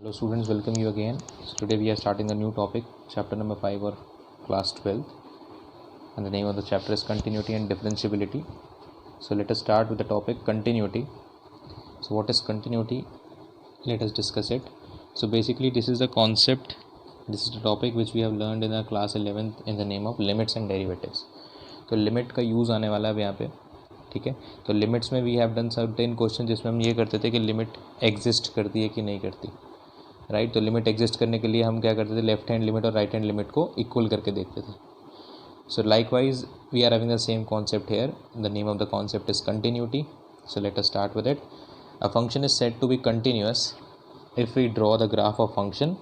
Hello students, welcome you again. So today we are starting a new topic, chapter number 5 or class 12, and the name of the chapter is continuity and differentiability. So let us start with the topic continuity. So what is continuity? Let us discuss it. So basically this is the concept, this is the topic which we have learned in our class 11th in the name of limits and derivatives. तो limit का use आने वाला है यहाँ पे, ठीक है. तो लिमिट्स में we have done certain question जिसमें हम ये करते थे कि लिमिट एग्जिस्ट करती है कि नहीं करती, राइट. तो लिमिट एग्जिस्ट करने के लिए हम क्या करते थे, लेफ्ट हैंड लिमिट और राइट हैंड लिमिट को इक्वल करके देखते थे. So likewise we are having the same concept here. The name of the concept is continuity. So let us start with it. A function is said to be continuous if we draw the graph of function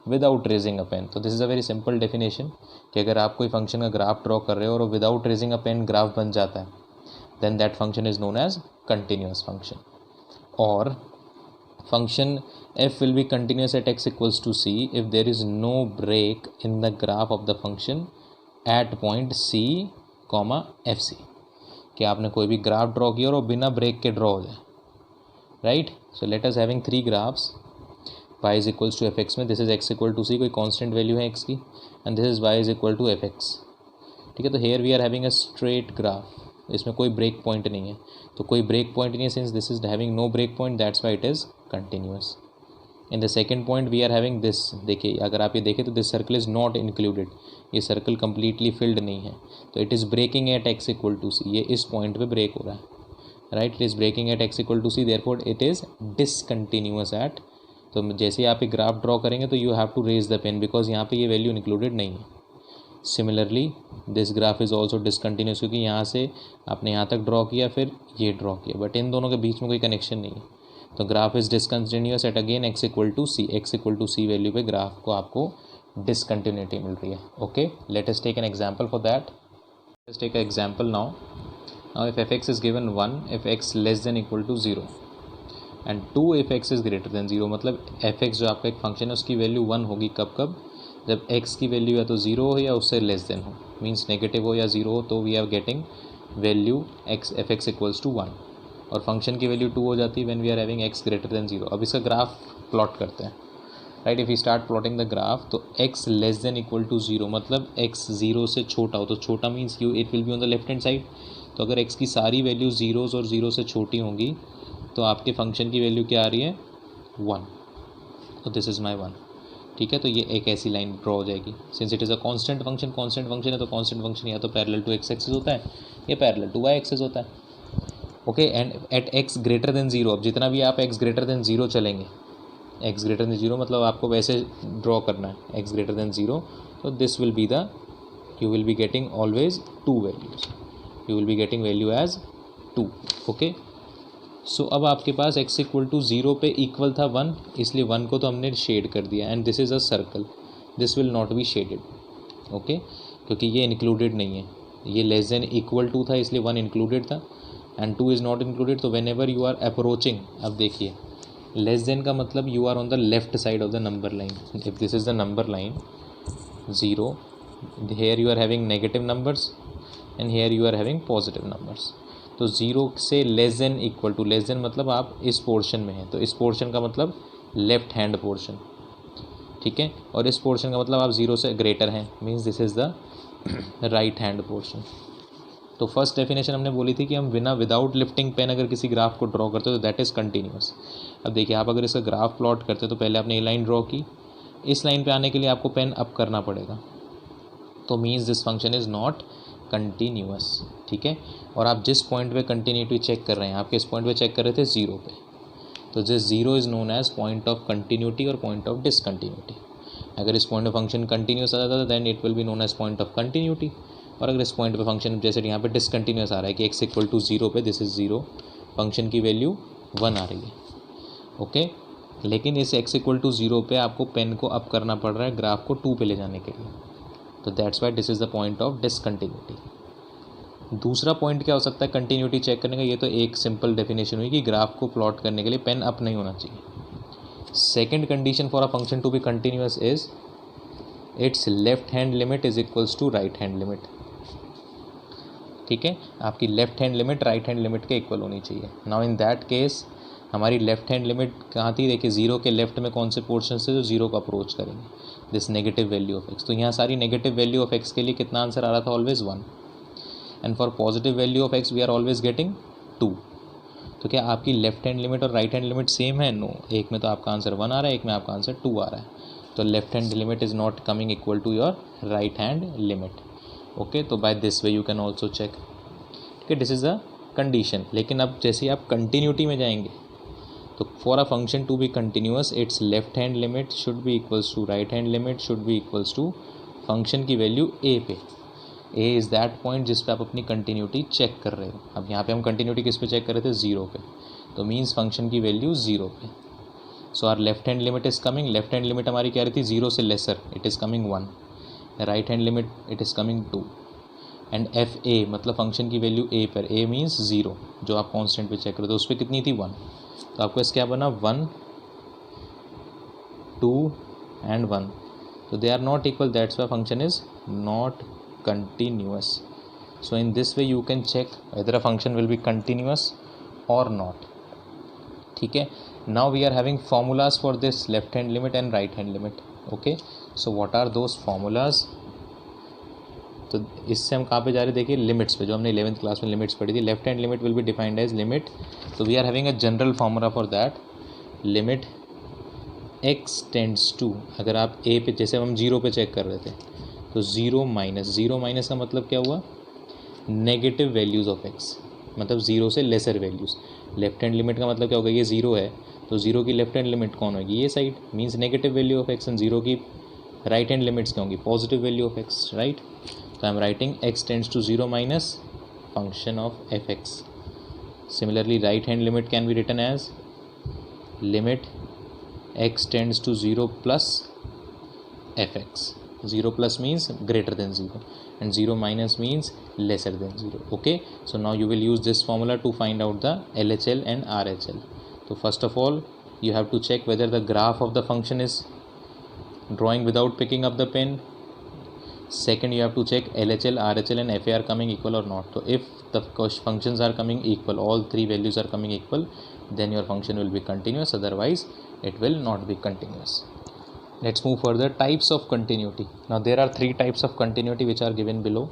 without raising a pen. तो this is a very simple definition कि अगर आप कोई function का graph draw कर रहे हो और without raising a pen graph बन जाता है, then that function is known as continuous function. और function f will be continuous at x equals to c if there is no break in the graph of the function at point c, fc. कि आपने कोई भी graph draw किया और वो बिना break के ड्रॉ हो जाए, right. So let us having three graphs. y is equals to f x में this is x equal to c, कोई कांस्टेंट वैल्यू है x की, and this is y is equal to f x, ठीक है. तो here we are having a straight graph, इसमें कोई break point नहीं है. तो कोई ब्रेक पॉइंट नहीं है, since this is having no break point, that's why it is continuous. In the second point we are having this. देखिए अगर आप ये देखें तो this circle is not included, ये सर्कल कम्प्लीटली फिल्ड नहीं है. तो it is breaking at x equal to c, ये इस पॉइंट पे ब्रेक हो रहा है, right. It is breaking at x equal to c, therefore it is discontinuous at. तो जैसे आप एक ग्राफ ड्रॉ करेंगे तो you have to raise the pen because यहाँ पे ये वैल्यू इंक्लूडेड नहीं है. Similarly this graph is also discontinuous, क्योंकि यहाँ से आपने यहाँ तक ड्रॉ किया फिर ये ड्रॉ किया, बट इन दोनों के बीच में कोई कनेक्शन नहीं है. तो graph is discontinuous at again x equal to c. X equal to c value पे ग्राफ को आपको डिसकंटिन्यूटी मिल रही है. Okay, let us take an example for that. Let's take a example now. Now if f x is given 1 if x less than equal to 0 and 2 if x is greater than 0. मतलब F x जो आपका एक function है उसकी value 1 होगी कब कब, जब x की वैल्यू या तो 0 हो या उससे लेस देन हो, मीन्स नेगेटिव हो या 0 हो, तो we are getting value x f x equals to 1. और फंक्शन की वैल्यू 2 हो जाती है when we are having x greater than 0. अब इसका ग्राफ प्लॉट करते हैं, right. If you start plotting the graph तो x less than equal to 0 मतलब x 0 से छोटा हो, तो छोटा means you it will be on the left hand side. तो अगर x की सारी वैल्यू जीरोज़ और 0 से छोटी होंगी तो आपके फंक्शन की वैल्यू क्या आ रही है, 1. तो दिस इज़ माई 1, ठीक है. तो ये एक ऐसी लाइन ड्रॉ हो जाएगी. Since it is a constant function है तो कांस्टेंट फंक्शन या तो पैरेलल टू एक्स एक्सिस होता है या पैरेलल टू वाई एक्सिस होता है. Okay, and at x greater than 0, अब जितना भी आप एक्स ग्रेटर देन 0 चलेंगे, एक्स ग्रेटर देन 0 मतलब आपको वैसे ड्रॉ करना है एक्स ग्रेटर देन 0, तो this will be the, you will be getting always 2 values, you will be getting value as 2. Okay, so अब आपके पास x इक्वल टू 0 पे इक्वल था 1, इसलिए 1 को तो हमने शेड कर दिया, and this is a circle, this will not B shaded. Okay, क्योंकि ये इंक्लूडेड नहीं है, ये लेस देन इक्वल टू था इसलिए 1 इंक्लूडेड था एंड 2 इज़ नॉट इंक्लूडेड. तो whenever you are approaching, अब देखिए लेस देन का मतलब you are on the left side of the number line. If this is the number line 0, here you are having negative numbers and here you are having positive numbers. तो 0 से less than equal to, less than मतलब आप इस portion में हैं, तो इस portion का मतलब लेफ्ट हैंड पोर्शन, ठीक है. और इस पोर्शन का मतलब आप 0 से ग्रेटर हैं, means this is the right hand portion. तो फर्स्ट डेफिनेशन हमने बोली थी कि हम विदाउट लिफ्टिंग पेन अगर किसी ग्राफ को ड्रॉ करते हो तो दैट इज़ कंटिन्यूस. अब देखिए आप अगर इसका ग्राफ प्लॉट करते हो तो पहले आपने ये लाइन ड्रॉ की, इस लाइन पर आने के लिए आपको पेन अप करना पड़ेगा, तो means this function is not continuous, ठीक है. और आप जिस पॉइंट पे कंटिन्यूटी चेक कर रहे हैं, आप किस पॉइंट पे चेक कर रहे थे, 0 पे, तो this 0 is known as point of continuity और पॉइंट ऑफ डिसकंटिन्यूटी. अगर इस पॉइंट पे फंक्शन कंटिन्यूस आ जाता है then it will be known as point of continuity. और अगर इस पॉइंट पे फंक्शन जैसे यहाँ पे डिसकंटिन्यूस आ रहा है कि x इक्वल टू 0 पे, दिस इज़ 0, फंक्शन की वैल्यू 1 आ रही है. ओके, लेकिन इस x इक्वल टू 0 पे आपको पेन को अप करना पड़ रहा है ग्राफ को 2 पे ले जाने के लिए, तो that's why this is the point of discontinuity. दूसरा पॉइंट क्या हो सकता है कंटिन्यूटी चेक करने का, ये तो एक सिंपल डेफिनेशन हुई कि ग्राफ को प्लॉट करने के लिए पेन अप नहीं होना चाहिए. Second condition for a function to be continuous is its left hand limit is equals to right hand limit, ठीक है. आपकी left hand limit right hand limit के इक्वल होनी चाहिए. नाउ इन दैट केस हमारी लेफ्ट हैंड लिमिट कहाँ थी, देखिए जीरो के लेफ्ट में कौन से पोर्शन से जो जीरो को अप्रोच करेंगे, this negative value of x. तो यहाँ सारी नेगेटिव वैल्यू ऑफ एक्स के लिए कितना आंसर आ रहा था, always 1। And for positive value of x we are always getting 2। तो क्या आपकी लेफ्ट हैंड लिमिट और राइट हैंड लिमिट सेम है, नो, एक में तो आपका आंसर 1 आ रहा है, एक में आपका आंसर 2 आ रहा है। तो left hand limit is not coming equal to your right hand limit. Okay, तो by this way you can also check. ठीक है, दिस इज़ अ कंडीशन। लेकिन अब जैसे ही आप कंटिन्यूटी में जाएंगे तो for a function to be continuous its left hand limit should be equals to right hand limit should be equals to function की वैल्यू ए पे। ए इज़ दैट पॉइंट जिस पे आप अपनी कंटिन्यूटी चेक कर रहे हो। अब यहाँ पे हम कंटिन्यूटी किस पे चेक कर रहे थे, ज़ीरो पे, तो मीन्स फंक्शन की वैल्यू ज़ीरो पे। So our left hand limit is coming, left hand limit हमारी क्या रही थी, ज़ीरो से lesser, it is coming 1। Right hand limit it is coming 2। And f a मतलब फंक्शन की वैल्यू ए पर, ए मीन्स ज़ीरो, जो आप कॉन्स्टेंट पे चेक कर रहे थे उस पर कितनी थी, 1। तो आपको इस क्या बना, 1 2 एंड 1। तो they are not equal, that's why function is not continuous. So in this way you can check whether a function will be continuous or not. ठीक है, now we are having formulas for this left hand limit and right hand limit. Okay, so what are those formulas? तो इससे हम कहाँ पे जा रहे, देखिए लिमिट्स पे, जो हमने 11th क्लास में लिमिट्स पढ़ी थी। Left hand limit will be defined as limit, तो we are having a general formula for that, limit x tends to, अगर आप a पे, जैसे हम जीरो पे चेक कर रहे थे, तो ज़ीरो माइनस का मतलब क्या हुआ, नेगेटिव वैल्यूज़ ऑफ x, मतलब ज़ीरो से lesser values. Left hand limit का मतलब क्या होगा, ये ज़ीरो है तो ज़ीरो की लेफ्ट हैंड लिमिट कौन होगी, ये side, means negative value of x। And zero की राइट हैंड लिमिट्स क्या होंगी, positive value of x, right. तो I am writing x tends to zero minus function of f(x). Similarly right hand limit can be written as limit x tends to zero plus f(x). 0 plus means greater than 0 and 0 minus means lesser than 0. Okay, so now you will use this formula to find out the LHL and RHL. So first of all you have to check whether the graph of the function is drawing without picking up the pen. Second, you have to check LHL, RHL and FA are coming equal or not. So if the functions are coming equal, all three values are coming equal, then your function will be continuous, otherwise it will not be continuous. Let's move further. Types of continuity. Now there are three types of continuity which are given below.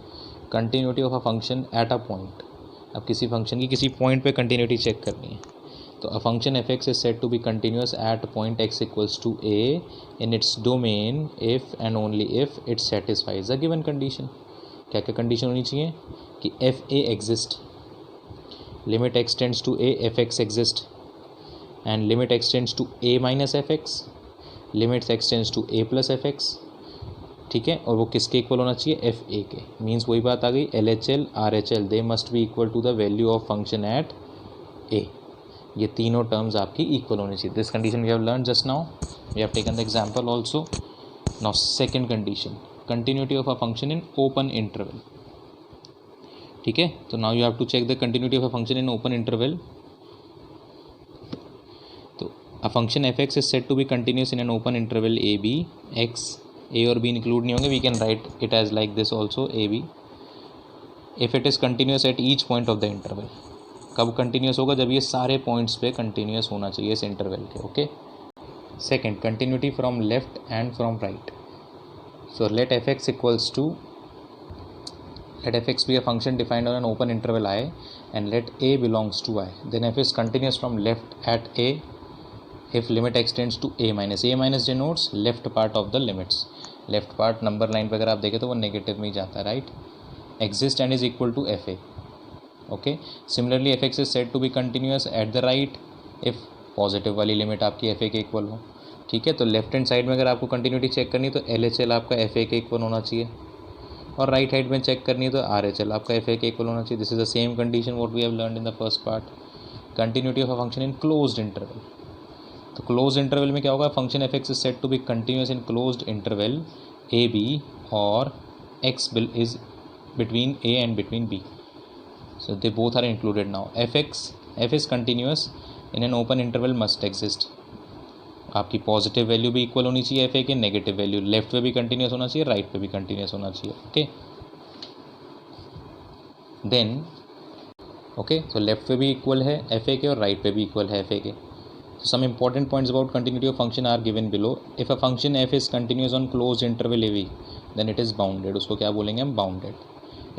Continuity of a function at a point. अब किसी function की किसी point पे continuity check करनी है, तो a function f(x) is said to be continuous at point x equals to a in its domain if and only if it satisfies a given condition. क्या क्या कंडीशन होनी चाहिए कि fa exist, limit x tends to a f(x) exist, and limit x tends to a minus f(x), limits x tends to a plus f(x), ठीक है, और वो किसके इक्वल होना चाहिए, fa के। मीन्स वही बात आ गई, LHL RHL they must be equal to the value of function at a। ये तीनों टर्म्स आपकी इक्वल होनी चाहिए। This condition we have learn just now, we have taken the example also. Now second condition, continuity of a function in open interval. ठीक है, तो now you have to check the continuity of a function in open interval. A function f(x) is said to be continuous in an open interval a b, x a और b include नहीं होंगे, we can write it as like this also, a b, if it is continuous at each point of the interval। कब continuous होगा, जब ये सारे points पे continuous होना चाहिए इस इंटरवल के। Okay, second, continuity from left and from right. So late f(x) equals to, let f(x) be a function defined on an open interval I and let a belongs to I, then f is continuous from left at a if limit x tends to a minus denotes left part of the limits। Left part number line पर अगर आप देखें तो वो negative में ही जाता है, right. Exist and is equal to f a. Okay, similarly f x is said to be continuous at the right if positive वाली लिमिट आपकी एफ ए के इक्वल हो। ठीक है, तो लेफ्ट हैंड साइड में अगर आपको कंटिन्यूटी चेक करनी है तो एल एच एल आपका एफ ए के इक्वल होना चाहिए, और राइट हैंड में चेक करनी है तो आर एच एल आपका एफ ए के इक्वल होना चाहिए। This is the same condition what we have learned in the first part. Continuity of a function in closed interval, तो क्लोज इंटरवल में क्या होगा, function f x is set to be continuous in closed interval a b और x is between a and between b, so they both are included. Now f is continuous in an open interval must exist. आपकी positive value भी equal होनी चाहिए F a के, negative value left पे भी continuous होना चाहिए, right पे भी कंटिन्यूस होना चाहिए। Okay, then okay, so left पे भी इक्वल है एफ ए के और राइट पे भी इक्वल है एफ ए के. So some important points about continuity of function are given below. If a function f is continuous on closed interval ab, then it is bounded. उसको क्या बोलेंगे हम? Bounded.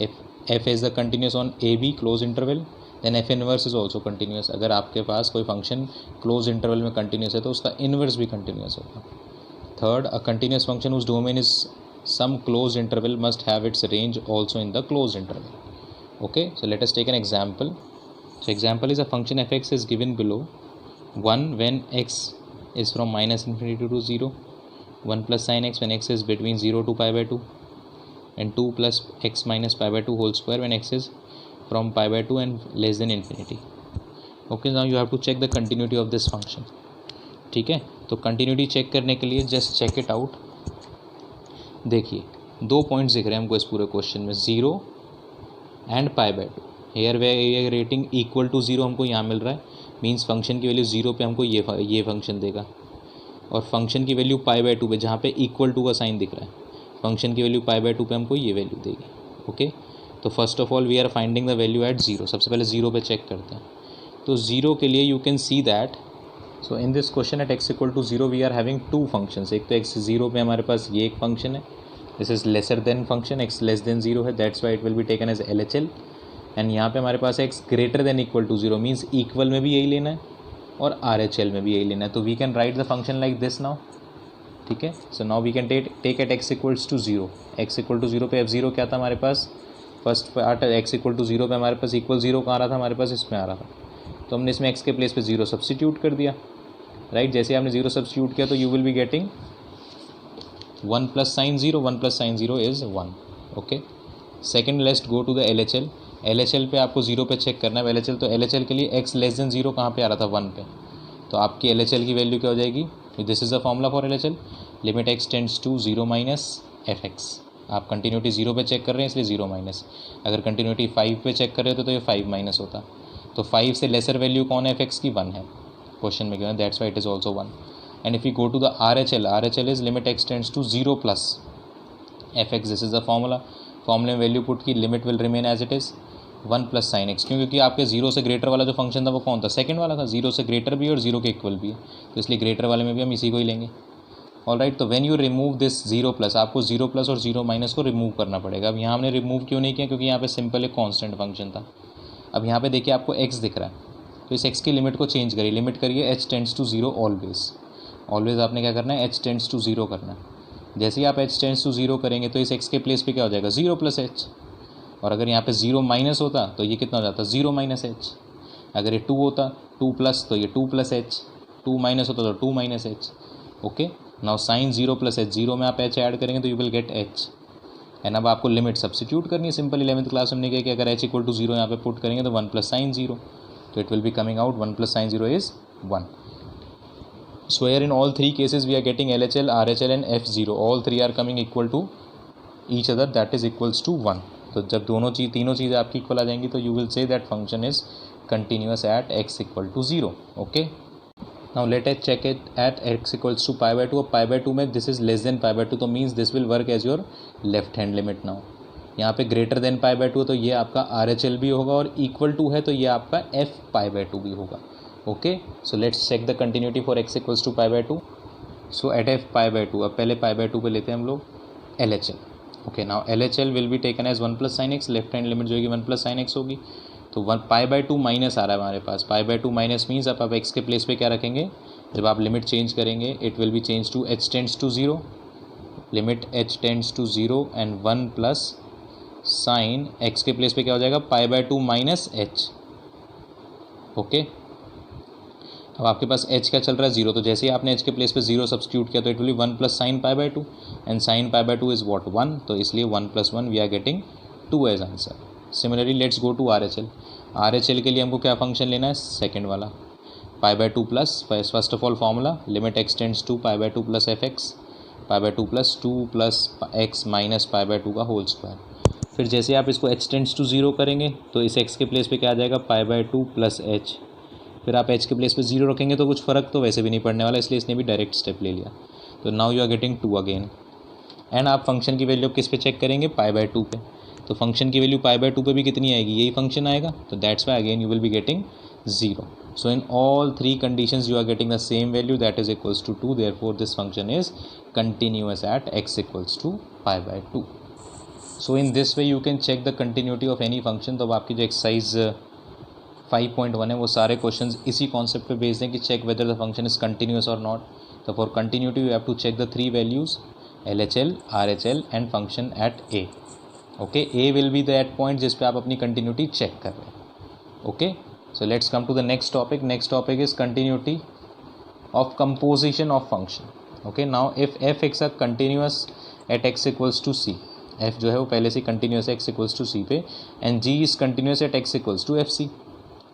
If f is the continuous on ab closed interval, then f inverse is also continuous. अगर आपके पास कोई function closed interval में continuous है तो उसका inverse भी continuous होगा. Third, a continuous function whose domain is some closed interval must have its range also in the closed interval. Okay, so let us take an example. So example is a function fx is given below. 1 when x is from minus infinity to 0, 1 plus sin x when x is between 0 to pi by 2, and 2 plus x minus pi by 2 whole square when x is from pi by 2 and less than infinity. Okay, now you have to check the continuity of this function. ठीक है, तो continuity check करने के लिए just check it out. देखिए 2 points दिख रहे हैं हमको इस पूरे क्वेश्चन में, 0 and pi by 2. Here we rating equal to 0 हमको यहाँ मिल रहा है, मीन्स फंक्शन की वैल्यू 0 पे हमको ये फंक्शन देगा, और फंक्शन की वैल्यू पाई बाय 2 पे जहाँ पे इक्वल टू का साइन दिख रहा है, फंक्शन की वैल्यू पाई बाय 2 पे हमको ये वैल्यू देगी. ओके, तो first of all we are finding the value at 0. सबसे पहले 0 पे चेक करते हैं. तो 0 के लिए you can see that, so in this question at x equal to 0 we are having 2 functions. एक तो x 0 पे हमारे पास ये एक फंक्शन है, this is lesser than function, x less than 0 है, that's why it will be taken as LHL. And यहाँ पे हमारे पास x greater than equal to 0 means equal में भी यही लेना है और RHL में भी यही लेना है. तो we can write the function like this now. ठीक है, so now we can take at x equals to 0. x equal to 0 पे f0 क्या था हमारे पास, first part x equal to 0 पे हमारे पास इक्वल 0 कहाँ आ रहा था, हमारे पास इसमें आ रहा था, तो हमने इसमें x के प्लेस पे 0 सब्सटीट्यूट कर दिया. राइट, जैसे आपने 0 सब्सटीट्यूट किया तो you will be getting 1 plus sine 0, 1 plus sine 0 is 1. Okay, second let's go to the LHL. LHL पे आपको 0 पे चेक करना है LHL. तो LHL के लिए x लेस देन 0 कहाँ पे आ रहा था, 1 पे, तो आपकी LHL की वैल्यू क्या हो जाएगी, this is the formula for LHL, limit x tends to 0 minus fx. आप कंटिन्यूटी 0 पे चेक कर रहे हैं इसलिए 0 माइनस, अगर कंटिन्यूटी 5 पे चेक कर रहे हो तो ये 5 माइनस होता. तो 5 से लेसर वैल्यू कौन है fx की, 1 है क्वेश्चन में given, that's why it is also 1. And if you go to the RHL is limit x tends to 0 plus fx. This is the formula. फॉर्मूले में वैल्यू पुट की, limit will remain as it is 1 plus sine x. क्यों, क्योंकि आपके 0 से greater वाला जो function था वो कौन था, सेकंड वाला था. 0 से ग्रेटर भी और 0 के इक्वल भी है, तो इसलिए ग्रेटर वाले में भी हम इसी को ही लेंगे. ऑलराइट, तो when you remove this 0 plus, आपको 0 प्लस और 0 माइनस को रिमूव करना पड़ेगा. अब यहाँ हमने रिमूव क्यों नहीं किया, क्योंकि यहाँ पे सिंपल एक कांस्टेंट फंक्शन था. अब यहाँ पे देखिए आपको x दिख रहा है, तो इस x की लिमिट को चेंज करिए, लिमिट करिए h टेंड्स टू 0 ऑलवेज आपने क्या करना है, h टेंड्स टू 0 करना है. जैसे ही आप h टेंड्स टू 0 करेंगे तो इस x के प्लेस पे क्या हो जाएगा, 0 प्लस h. और अगर यहाँ पे 0 माइनस होता तो ये कितना हो जाता, 0 माइनस h. अगर ये 2 होता, 2 प्लस, तो ये 2 प्लस h. 2 माइनस होता तो 2 minus h. Okay, now sine 0 plus h, 0 में आप h ऐड करेंगे तो you will get h. And अब आपको लिमिट सब्सटीट्यूट करनी है सिंपल. 11th क्लास में हमने किया कि अगर h इक्वल टू 0 यहाँ पे पुट करेंगे तो 1 प्लस साइन 0, तो it will be coming out 1 plus sine 0 is 1. So here in all 3 cases we are getting LHL, RHL and F0. All 3 are coming equal to each other, that is equals to 1. तो जब तीनों चीज़ें आपकी equal आ जाएंगी तो you will say that function is continuous at x equal to 0. Okay. Now let us check it at x equals to pi by 2. अब pi by 2 में this is less than pi by 2, तो means this will work as your left hand limit now. यहाँ पे greater than pi by 2 तो ये आपका RHL भी होगा, और equal to है तो ये आपका f pi by 2 भी होगा. Okay, so let's check the continuity for x equals to pi by 2. So at f pi by 2, अब पहले पाई बाय 2 पे लेते हैं हम लोग LHL. Okay, now LHL will be taken as 1 plus sine x. Left hand limit जो होगी 1 plus sine x होगी, तो 1 पाई बाय 2 माइनस आ रहा है हमारे पास. पाई बाय 2 माइनस मीन्स आप x के प्लेस पे क्या रखेंगे, जब आप लिमिट चेंज करेंगे it will be change to h tends to 0, limit h tends to 0 and 1 plus sine x के प्लेस पे क्या हो जाएगा, pi by 2 minus h. Okay, अब आपके पास h क्या चल रहा है, 0, तो जैसे ही आपने h के प्लेस पे 0 सब्सटीट्यूट किया तो it will be 1 plus sine pi by 2, and sine pi by 2 is what, 1, तो इसलिए 1 plus 1 we are getting 2 as answer. Similarly let's go to RHL. RHL के लिए हमको क्या फंक्शन लेना है, सेकेंड वाला, pi by 2 plus, first of all formula, limit x tends to pi by 2 plus fx, pi by 2 plus 2 plus x minus pi by 2 का whole square. फिर जैसे आप इसको h टेंड्स टू 0 करेंगे तो इस x के प्लेस पे क्या आ जाएगा, पाई बाय 2 प्लस h. फिर आप h के प्लेस पे 0 रखेंगे तो कुछ फ़र्क तो वैसे भी नहीं पड़ने वाला, इसलिए इसने भी डायरेक्ट स्टेप ले लिया. तो now you are getting 2 again. And आप फंक्शन की वैल्यू किस पे चेक करेंगे, पाई बाय 2 पे. तो फंक्शन की वैल्यू पाई बाय 2 पे भी कितनी आएगी, यही फंक्शन आएगा, तो that's why again you will be getting 0. So in all three conditions you are getting the same value, that is equals to 2. Therefore this function is continuous at x equals to pi by 2. So in this way you can check the continuity of any function. तो अब आपकी जो exercise 5.1 है वो सारे questions इसी concept पे based हैं कि check whether the function is continuous और नॉट. तो for continuity you have to check the 3 values LHL, RHL and function at A. Okay, A will be that point जिस पे आप अपनी कंटिन्यूटी चेक कर रहे हैं. Okay, so let's come to the next topic. Next topic is continuity of composition of function. Okay, now if fx are continuous at x equals to c, f जो है वो पहले से continuous x equals to c पे, and g is continuous at x equals to fc.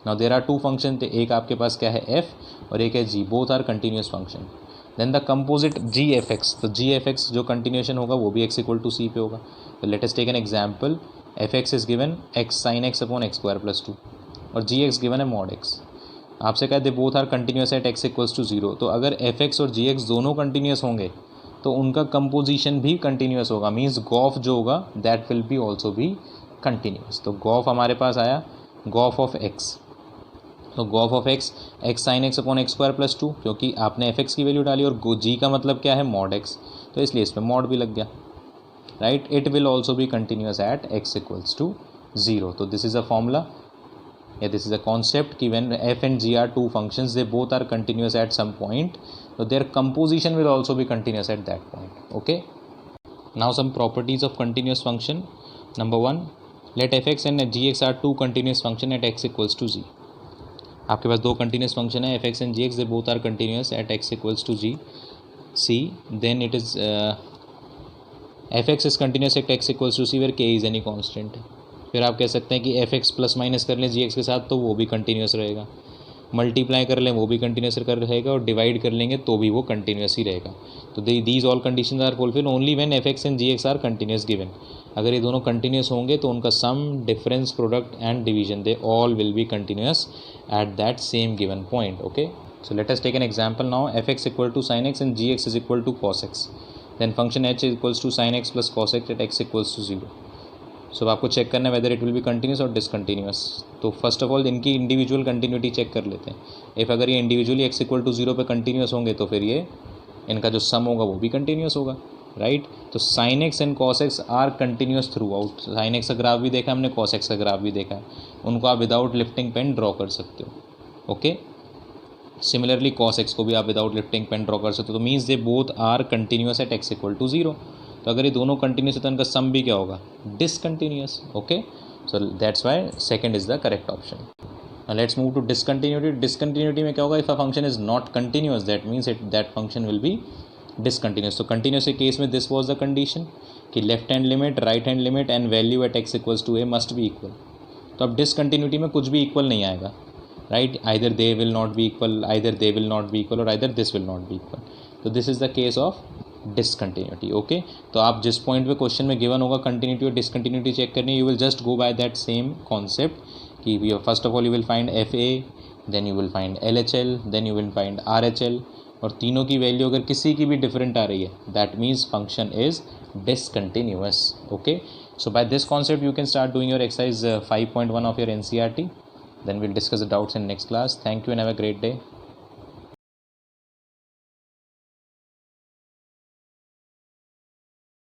Now there are two functions, एक आपके पास क्या है f और एक है g, both are continuous function. Then the composite gfx, तो gfx जो continuation होगा वो भी x equal to c पे होगा. So let us take an example. fx is given x sin x upon x square plus 2 और g x given है mod x. आपसे कहा they both are continuous at x equals to 0. तो अगर F x और g x दोनों continuous होंगे तो उनका कंपोजिशन भी कंटिन्यूस होगा. मीन्स गॉफ जो होगा दैट विल बी ऑल्सो भी कंटिन्यूस. तो गॉफ हमारे पास आया गॉफ ऑफ एक्स. तो Gauff of x x sine x upon x square plus 2, क्योंकि आपने एफ एक्स की वैल्यू डाली और जी का मतलब क्या है मॉड एक्स, तो इसलिए इसमें मॉड भी लग गया. राइट, इट विल ऑल्सो भी continuous at x equals to 0. तो this is a formula. Yeah, this is a concept कि when f and g are two functions, they both are continuous at some point, so their composition will also be continuous at that point. Okay, now some properties of continuous function. Number 1, let fx and gx are two continuous function at x equals to g. आपके पास दो continuous function है fx and gx, they both are continuous at x equals to g. c, then it is fx is continuous at x equals to c where k is any constant. फिर आप कह सकते हैं कि F x plus minus कर लें जी x के साथ तो वो भी कंटिन्यूस रहेगा, मल्टीप्लाई कर लें वो भी कंटिन्यूस रहेगा, और डिवाइड कर लेंगे तो भी वो कंटिन्यूस ही रहेगा. तो these all conditions are fulfil only when f x and g x are continuous given. अगर ये दोनों कंटिन्यूस होंगे तो उनका sum, difference, product and division, they all will be continuous at that same given point. Okay, so let us take an example now. F x equal to sine x and g x is equal to cos x. Then function h is equals to sine x plus cos x at x equals to 0. So आपको check करना है whether it will be continuous और discontinuous. तो first of all इनकी individual continuity check कर लेते हैं. If अगर ये इंडिविजुअली एक्स इक्वल टू 0 पे कंटिन्यूस होंगे तो फिर ये इनका जो सम होगा वो भी कंटिन्यूस होगा. राइट, तो sine x and cos x are continuous throughout. Sine x का ग्राफ भी देखा हमने, कॉस एक्स का ग्राफ भी देखा है. उनको आप विदाउट लिफ्टिंग पेन ड्रॉ कर सकते हो. ओके, सिमिलरली कॉस एक्स को भी आप विदाउट लिफ्टिंग पेन ड्रॉ कर सकते हो. तो means they both are continuous at x equal to 0. तो अगर ये दोनों कंटिन्यूस है तो इनका सम भी क्या होगा, discontinuous. Okay, so that's why second is the correct option. Now let's move to discontinuity. Discontinuity में क्या होगा, if a function is not continuous that means that function will be discontinuous. तो कंटिन्यूस के केस में this was the condition कि left hand limit, right hand limit and value at x equals to a must be equal. तो अब discontinuity में कुछ भी equal नहीं आएगा. Right, either they will not be equal, either they will not be equal, और either this will not be equal. तो this is the case of discontinuity. Okay, तो आप जिस पॉइंट पे क्वेश्चन में गिवन होगा कंटिन्यूटी और डिसकंटिन्यूटी चेक करनी, you will just go by that same concept कि first of all you will find f a, then you will find L H L, then you will find R H L, और तीनों की value अगर किसी की भी different आ रही है that means function is discontinuous. Okay, so by this concept you can start doing your exercise 5.1 of your NCERT. Then we'll discuss the doubts in next class. Thank you and have a great day.